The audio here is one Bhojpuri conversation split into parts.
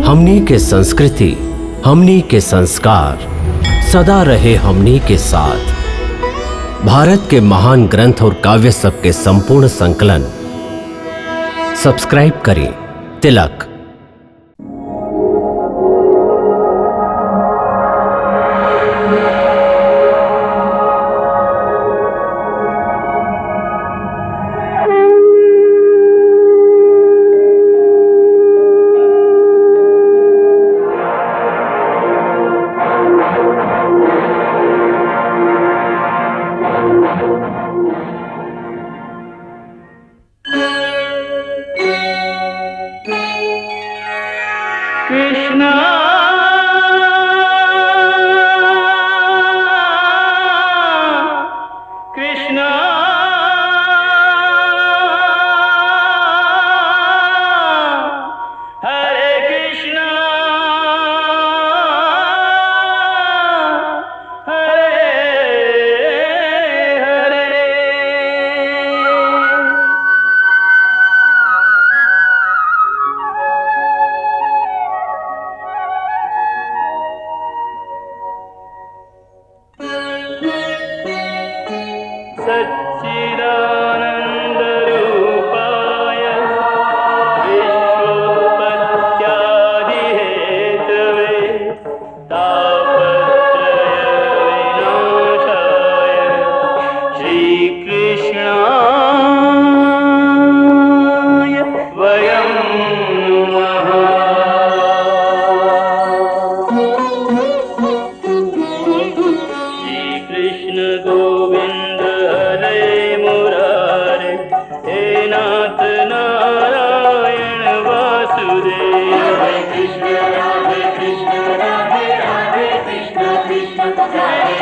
हमनी के संस्कृति, हमनी के संस्कार सदा रहे हमनी के साथ। भारत के महान ग्रंथ और काव्य सब के संपूर्ण संकलन सब्सक्राइब करें तिलक। कृष्णा कृष्णा हरे कृष्णा हरे हरे। सच्चिदानन्दरूपाय विश्वोत्पत्त्यादिहेतवे तापत्रयविनाशाय श्रीकृष्णाय वयं नमः। श्रीकृष्ण गोविंद हरे मुरारे, हे नाथ नारायण वासुदेव। हरे कृष्ण राधे राधे कृष्ण कृष्ण हरे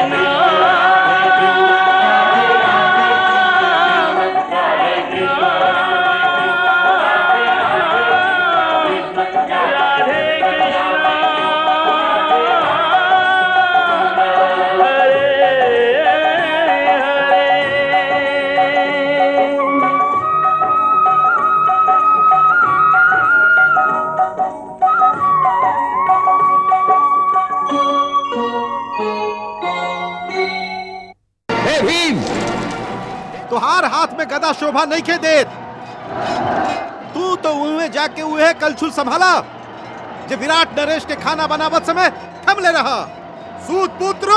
हे भीम, तुहार हाथ में गदा शोभा नहीं के देत। तू तो उहे जाके उहे कलछुल संभाला जे विराट नरेश के खाना बनावत समय थम ले रहा। सूत पुत्र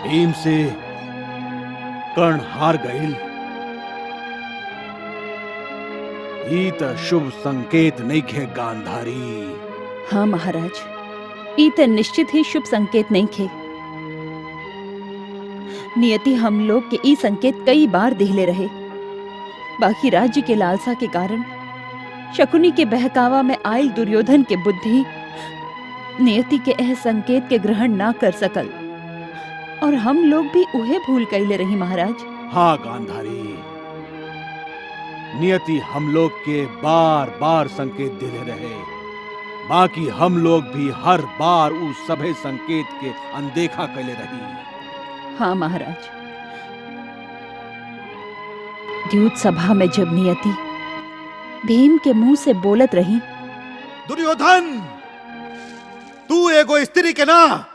भीम से कर्ण हार गईल। ई त शुभ संकेत नहीं खे गांधारी। हाँ महाराज, ई त निश्चित ही शुभ संकेत नहीं खे। नियति हम लोग के ई संकेत कई बार दिहले रहे, बाकी राज्य के लालसा के कारण शकुनी के बहकावा में आयल दुर्योधन के बुद्धि नियति के यह संकेत के ग्रहण ना कर सकल, और हम लोग भी उहे भूल कैले रही महाराज। हाँ गांधारी, नियति हम लोग के बार बार संकेत दिले रहे, बाकी हम लोग भी हर बार उस सभे संकेत के अनदेखा कैले रही। हाँ महाराज, द्यूत सभा में जब नियति भीम के मुंह से बोलत रही, दुर्योधन, तू एगो स्त्री के ना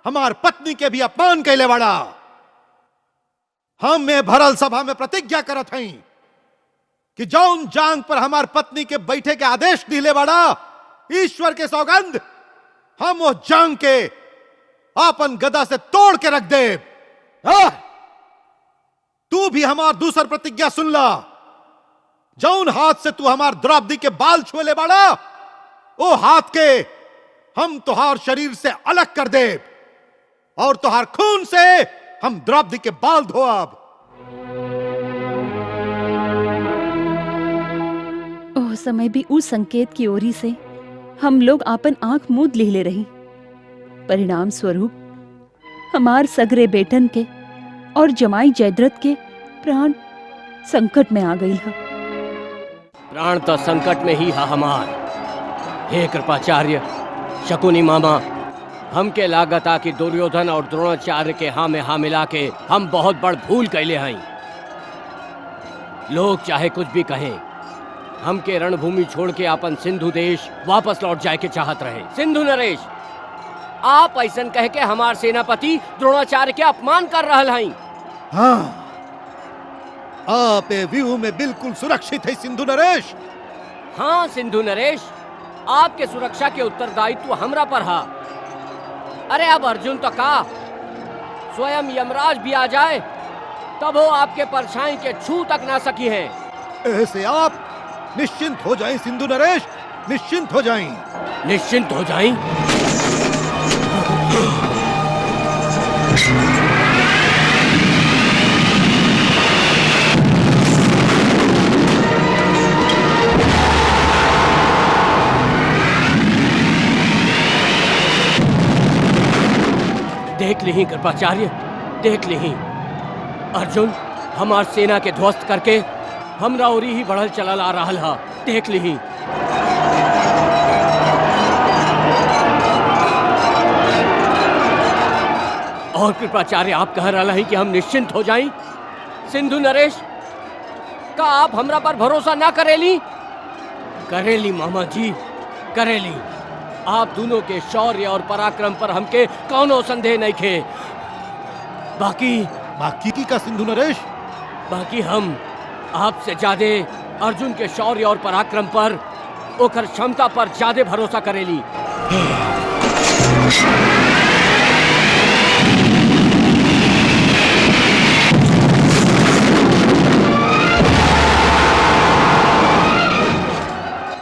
हमार पत्नी के भी अपमान कैले वाला। हम में भरल सभा में प्रतिज्ञा करत हई कि जौन जांग पर हमार पत्नी के बैठे के आदेश दिले वाला, ईश्वर के सौगंध, हम वो जांग के आपन गदा से तोड़ के रख दे। तू भी हमार दूसर प्रतिज्ञा सुन ला। जौन हाथ से तू हमार द्रौपदी के बाल छुएले वाला, ओ हाथ के हम तुहार शरीर से अलग कर दे और तुहार खून से हम द्रौपदी के बाल धोअब। ओह समय भी उस संकेत की ओरी से हम लोग आपन आंख मूंद लेले रही। परिणाम स्वरूप हमार सगरे बेटन के और जमाई जयद्रथ के प्राण संकट में आ गई है। प्राण तो संकट में ही है हमार। हे कृपाचार्य, शकुनी मामा, हमके लागता कि दुर्योधन और द्रोणाचार्य के हाँ में हाँ मिला के हम बहुत बड़ भूल कैले हैं। लोग चाहे कुछ भी कहें, हमके रणभूमि छोड़ के अपन सिंधु देश वापस लौट जाए के चाहत रहे। सिंधु नरेश, आप ऐसन कह के हमार सेनापति द्रोणाचार्य के अपमान कर रहा हैं। हाँ, आप ए व्यूह में बिल्कुल सुरक्षित है सिंधु नरेश। हाँ सिंधु नरेश, आपके सुरक्षा के उत्तरदायित्व हमरा पर है। अरे अब अर्जुन तो का स्वयं यमराज भी आ जाए तब वो आपके परछाई के छू तक ना सकी है। ऐसे आप निश्चिंत हो जाएं सिंधु नरेश, निश्चिंत हो जाएं। निश्चिंत हो जाएं? देख ली कृपाचार्य, देख ली अर्जुन हमार सेना के ध्वस्त करके हमरा ओरी ही बढ़ल चलल आ रहा है। देख ली। और कृपाचार्य आप कह रहा है कि हम निश्चिंत हो जाएं? सिंधु नरेश, का आप हमरा पर भरोसा ना करेली? करेली मामा जी, करेली। आप दोनों के शौर्य और पराक्रम पर हमके कौनो संदेह नहीं खे। बाकी की का सिंधु नरेश? बाकी हम आपसे ज्यादा अर्जुन के शौर्य और पराक्रम पर, ओकर क्षमता पर ज्यादा भरोसा करेली।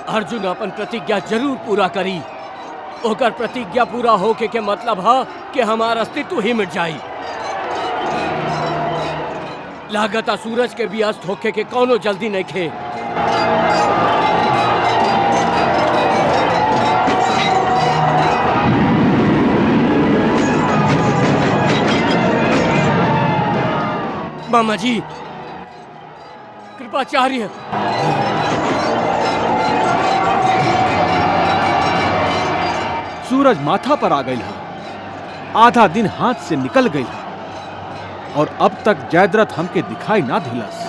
अर्जुन अपन प्रतिज्ञा जरूर पूरा करी। ओकर प्रतिज्ञा पूरा होके के मतलब है कि हमारा अस्तित्व ही मिट जाई। लागता सूरज के भी अस्त होके के कौनो जल्दी नहीं खे। मामा जी, कृपाचार्य, सूरज माथा पर आ गई है, आधा दिन हाथ से निकल गई है और अब तक जयद्रथ हमके दिखाई ना दिलस।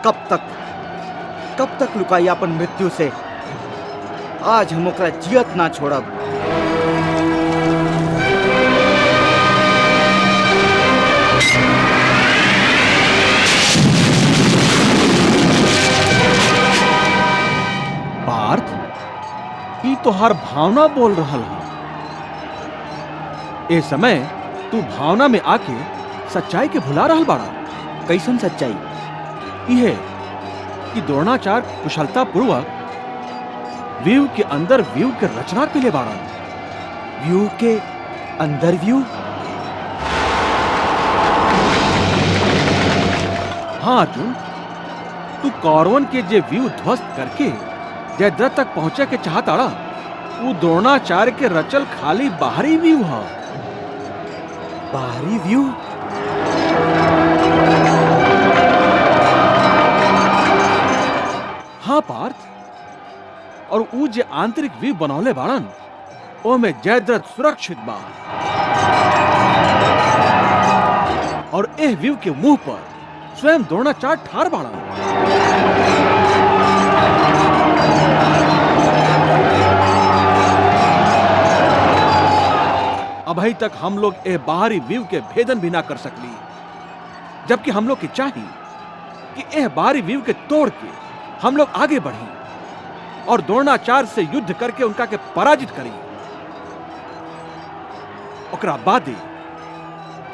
कब तक लुकाई अपन मृत्यु से? आज हम ओकरा जियत ना छोड़ब। पार्थ, ई तोहार भावना बोल रहा है। ए समय तू भावना में आके सच्चाई के भुला रहा बाड़ा। कैसन सच्चाई? यह कि द्रोणाचार्य कुशलता पूर्वक व्यूह के अंदर व्यूह के रचना के लिए बाड़ा। व्यू के अंदर व्यू? हाँ अर्जुन, तू कौरवन के जे व्यू ध्वस्त करके जयद्रथ तक पहुंचे के चाहताड़ा, वो द्रोणाचार्य के रचल खाली बाहरी व्यू है। बाहरी व्यू? हाँ पार्थ, और ऊ जे आंतरिक व्यू बनौले बाड़न, ओ में जयद्रथ सुरक्षित बा। और एह व्यू के मुंह पर स्वयं द्रोणाचार्य ठार बाड़न। अभी तक हम लोग ए बाहरी व्यू के भेदन भी ना कर सकली, जबकि हम लोग की चाहिए कि एह बाहरी व्यू के तोड़ के हम लोग आगे बढ़ी और द्रोणाचार्य से युद्ध करके उनका के पराजित करी। ओकरा बादे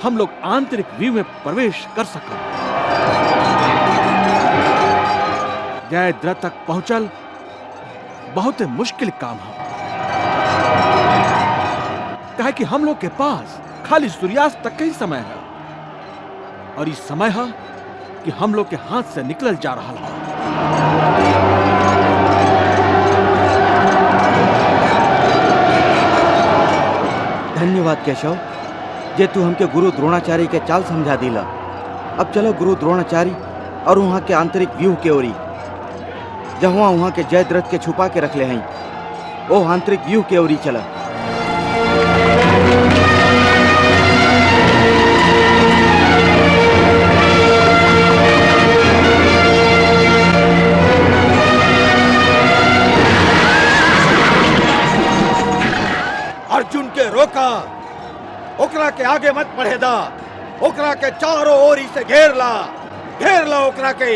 हम लोग आंतरिक व्यू में प्रवेश कर सकते। जयद्रथ तक पहुंचल बहुत मुश्किल काम है, कहे कि हम लोग के पास खाली सूर्यास्त तक का ही समय है, और इस समय है कि हम लोग के हाथ से निकल जा रहा है। धन्यवाद केशव, जे तू हमके गुरु द्रोणाचार्य के चाल समझा दिला। अब चलो गुरु द्रोणाचार्य और वहाँ के आंतरिक व्यूह के ओरी, जहाँ वहाँ के जयद्रथ के छुपा के रख ले हैं, वो आंतरिक व्यूह के ओरी चला। अर्जुन के रोका, ओकरा के आगे मत बढ़े दा, ओकरा के चारों ओरी से घेर ला ओकरा के।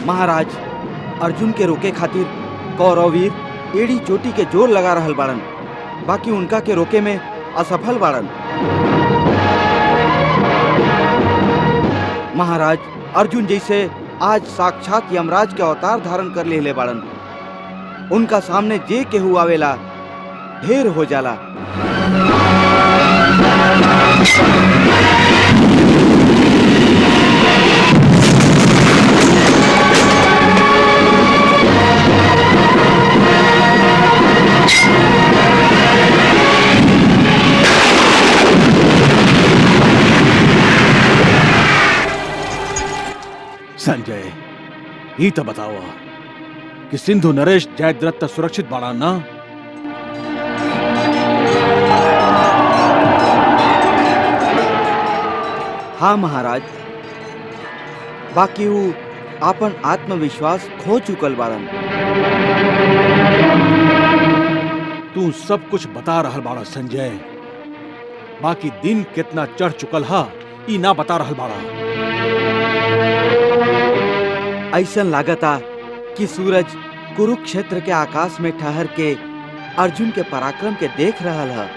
महाराज, अर्जुन के रोके खातिर कौरववीर एड़ी चोटी के जोर लगा रहल बाड़न, बाकी उनका के रोके में असफल बाड़न। महाराज, अर्जुन जैसे आज साक्षात यमराज के अवतार धारण कर ले बाड़न, उनका सामने जे केहू आवेला ढेर हो जाला। संजय, ये तो बताओ कि सिंधु नरेश जयद्रथ सुरक्षित बाड़ा ना? हाँ महाराज, बाकी वो आपन आत्मविश्वास खो चुकल बाड़न। तू सब कुछ बता रहल बाड़ा संजय, बाकी दिन कितना चढ़ चुकल हा ई ना बता रहल बाड़ा। ऐसन लागता कि सूरज कुरुक्षेत्र के आकाश में ठहर के अर्जुन के पराक्रम के देख रहल है।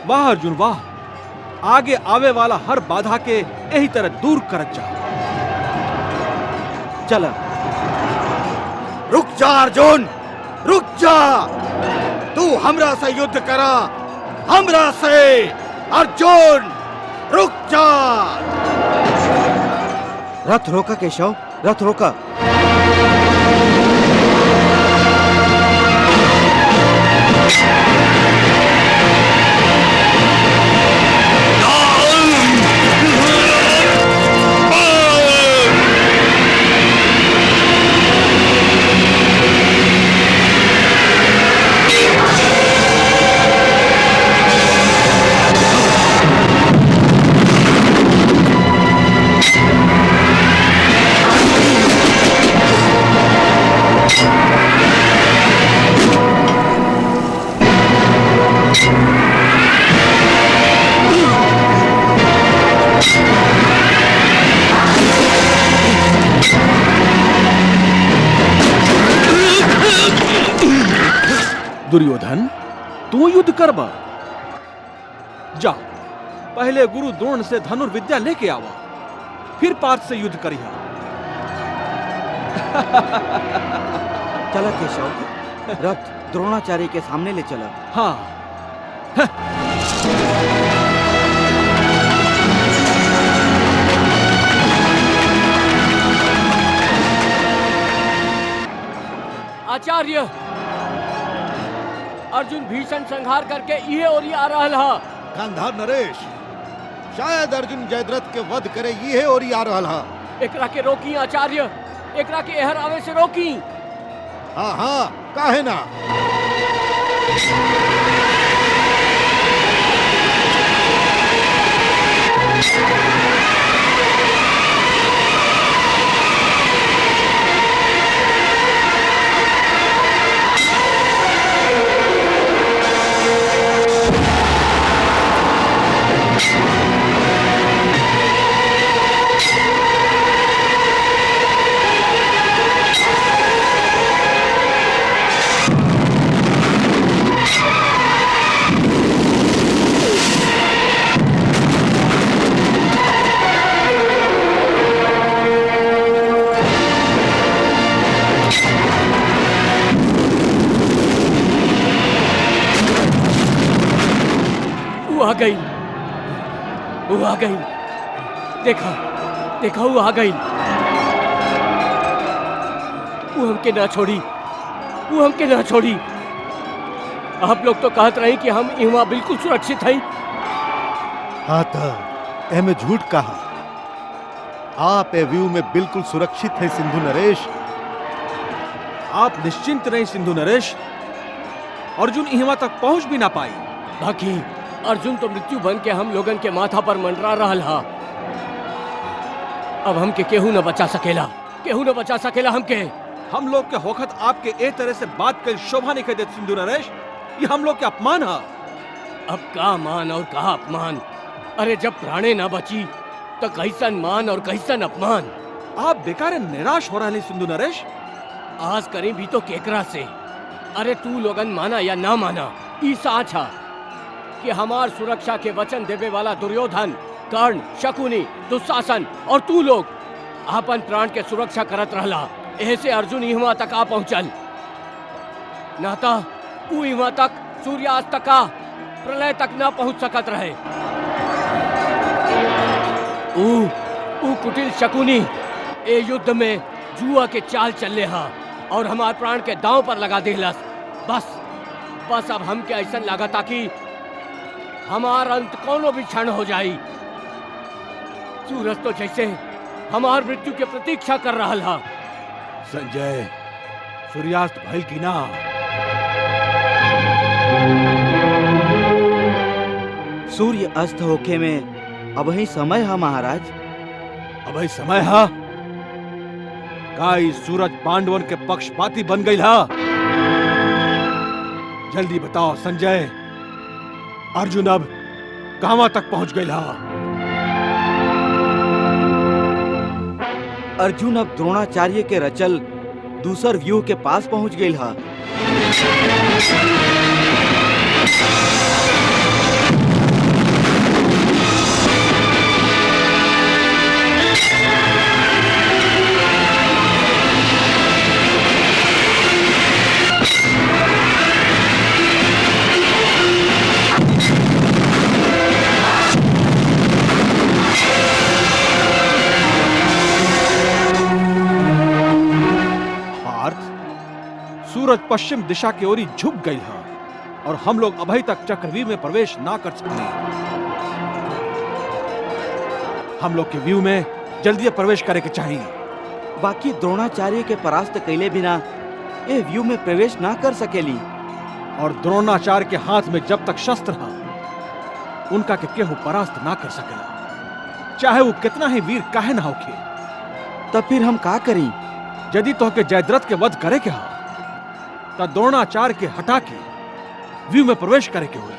वाह अर्जुन वाह, आगे आवे वाला हर बाधा के यही तरह दूर करत जा। चल, रुक जा अर्जुन, रुक जा। तू हमरा से युद्ध करा, हमरा से। अर्जुन रुक जा। रथ रोका केशव, रथ रोका। दुर्योधन, तू युद्ध करबा? जा, पहले गुरु द्रोण से धनुर्विद्या लेके आवा, फिर पार्थ से युद्ध करिहा। चला केशव, रथ द्रोणाचार्य के सामने ले चला। हाँ। आचार्य, अर्जुन भीषण संहार करके इहे ओरी आ रहल हा। गांधार नरेश, शायद अर्जुन जयद्रथ के वध करे ये ओरी आ रहल हा। एकरा के रोकी आचार्य, एकरा के एहर आवे से रोकी। हाँ हाँ, काहे ना। गई, वो आ गई। देखा देखा, वो आ गई। वो हमके ना छोड़ी, वो हमके ना छोड़ी। आप लोग तो कहत रहे कि हम यहाँ बिल्कुल सुरक्षित हैं। हाँ तो एमे झूठ कहा। आप ए व्यू में बिल्कुल सुरक्षित है सिंधु नरेश। आप निश्चिंत रहे सिंधु नरेश। अर्जुन यहाँ तक पहुंच भी ना पाई। बाकी अर्जुन तो मृत्यु बन के हम लोगन के माथा पर मंडरा रहा हा। अब हमके केहू न बचा सकेला, केहू न बचा सकेला हमके। हम लोग के होखत आपके ए तरह से बात कर शोभा नहीं देते सिंधु नरेश। ये हम लोग के अपमान है। अब का मान और कहा अपमान? अरे जब प्राणे ना बची तो कैसन मान और कैसन अपमान। आप बेकार निराश हो रहे सिंधु नरेश। आज करें भी तो केकरा से। अरे तू लोगन माना या ना माना, ई साच है कि हमार सुरक्षा के वचन देवे वाला दुर्योधन, कर्ण, शकुनी, दुशासन और तू लोग आपन प्राण के सुरक्षा करत रहला। ऐसे अर्जुन यहाँ तक आ पहुंचल। नाता ऊ यहाँ तक सूर्यास्त तक आ, प्रलय तक ना पहुंच सकत रहे। ऊ कुटिल शकुनी ए युद्ध में जुआ के चाल चलले हा और हमार प्राण के दांव पर लगा देहलस। बस अब हमके ऐसा लागता कि हमार अंत कोनो भी क्षण हो जाई। सूरज तो जैसे हमार मृत्यु के प्रतीक्षा कर रहा हा। संजय, सूर्यास्त भइल की ना? सूर्य अस्त होखे में अब ही समय है महाराज। अब ही समय है का सूरज पांडवन के पक्षपाती बन गई हा? जल्दी बताओ संजय, अर्जुन अब कहां तक पहुंच गई हा? अर्जुन अब द्रोणाचार्य के रचल दूसर व्यूह के पास पहुंच गई हा। सूरज पश्चिम दिशा की ओर झुक गई है और हम लोग अभी तक चक्रव्यूह में प्रवेश ना कर सके। हम लोग के व्यू में जल्दी प्रवेश करे के चाहिए। बाकी द्रोणाचार्य के परास्त कैले बिना ये व्यू में प्रवेश ना कर सकेली। और द्रोणाचार्य के हाथ में जब तक शस्त्र है उनका के केहू परास्त ना कर सकेला, चाहे वो कितना ही वीर काहे ना होखे। तब फिर हम का करी? यदि तो के जयद्रथ के वध करे के हा तो द्रोणाचार्य के हटा के व्यू में प्रवेश करे के हुए,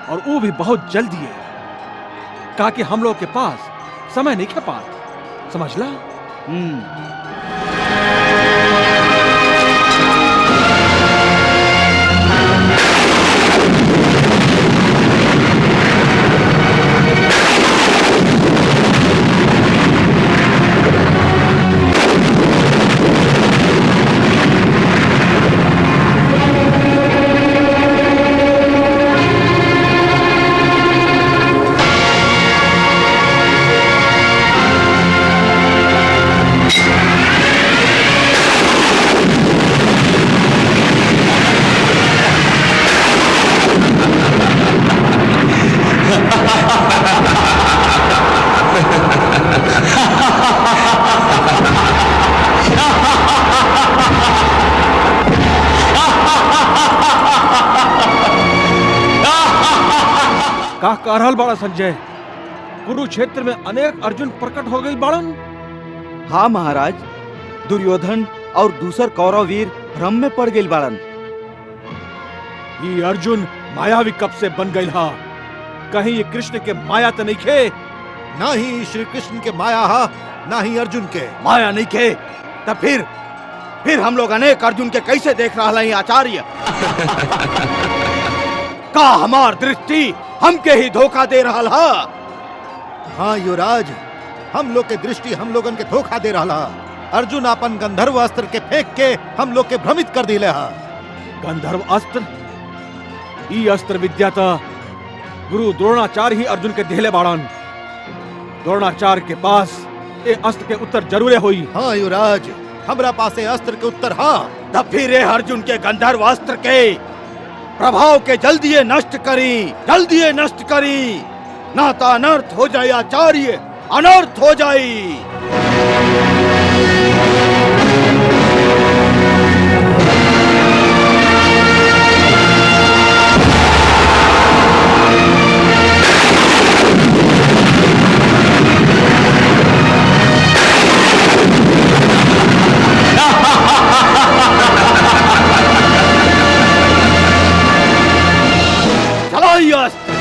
और वो भी बहुत जल्दी है, कहा कि हम लोग के पास समय नहीं है पार्थ, समझला? का कारहल बाड़ा संजय, कुरुक्षेत्र में अनेक अर्जुन प्रकट हो गई बाड़न। हाँ महाराज, दुर्योधन और दूसर कौरव वीर भ्रम में पड़ गई बाड़न। ये अर्जुन मायावी कब से बन गई हा? कहीं ये कृष्ण के माया तो नहीं खे? ना ही श्री कृष्ण के माया हा, ना ही अर्जुन के माया नहीं खे। तब फिर हम लोग अनेक अर्जुन के कैसे देख रहा है आचार्य? का हमार दृष्टि हमके ही धोखा दे रहा हा? हाँ युवराज, हम लोग के दृष्टि हम लोगन के धोखा दे रहा। अर्जुन अपन गंधर्व अस्त्र के फेंक के हम लोग के भ्रमित कर दिले हा। गंधर्व अस्त्र? ई अस्त्र विद्या तो गुरु द्रोणाचार्य ही अर्जुन के दिहले बाड़न। द्रोणाचार्य के पास ए अस्त्र के उत्तर जरूर होई। हाँ युवराज, हमरा पास ये अस्त्र के उत्तर हाँ। तब फिर ये अर्जुन के गंधर्व अस्त्र के प्रभाव के जल्दी नष्ट करी, ना तो अनर्थ हो जाए आचार्य, अनर्थ हो जाए। चलाइए अस्त्र।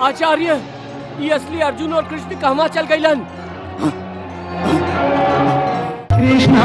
आचार्य, ये असली अर्जुन और कृष्ण कहवा चल गईलन? कृष्णा